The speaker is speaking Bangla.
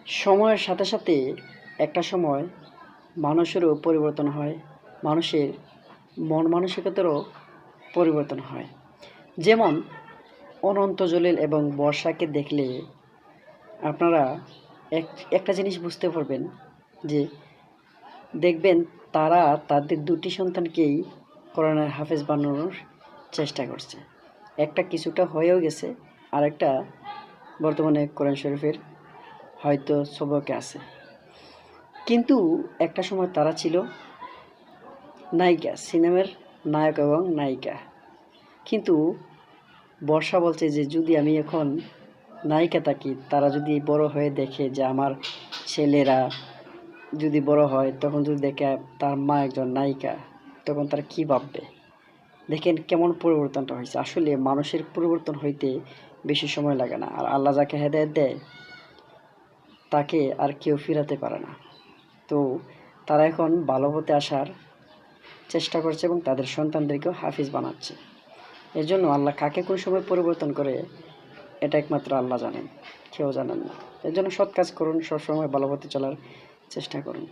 সময়ের সাথে সাথে একটা সময় মানুষেরও পরিবর্তন হয়, মানুষের মন মানসিকতারও পরিবর্তন হয়। যেমন অনন্ত জলিল এবং বর্ষাকে দেখলে আপনারা একটা জিনিস বুঝতে পারবেন যে দেখবেন তারা তাদের দুটি সন্তানকেই কোরআনের হাফেজ বানানোর চেষ্টা করছে। একটা কিছুটা হয়েও গেছে, আরেকটা বর্তমানে কোরআন শরীফের হয়তো সবকে আছে। কিন্তু একটা সময় তারা ছিল নায়িকা, সিনেমার নায়ক এবং নায়িকা। কিন্তু বর্ষা বলছে যে যদি আমি এখন নায়িকা থাকি, তারা যদি বড় হয়ে দেখে যে আমার ছেলেরা যদি বড় হয়, তখন যদি দেখে তার মা একজন নায়িকা, তখন তারা কী ভাববে। দেখেন কেমন পরিবর্তনটা হয়েছে। আসলে মানুষের পরিবর্তন হইতে বেশি সময় লাগে না, আর আল্লাহ যাকে হেদায়েত দেয় তাকে আর কেউ ফিরাতে পারে না। তো তারা এখন ভালো হতে আসার চেষ্টা করছে এবং তাদের সন্তানদেরকেও হাফিজ বানাচ্ছে। এর জন্য আল্লাহ কাকে কোন সময় পরিবর্তন করে এটা একমাত্র আল্লাহ জানেন, কেউ জানেন না। এর জন্য সৎ কাজ করুন, সবসময় ভালো পথে চলার চেষ্টা করুন।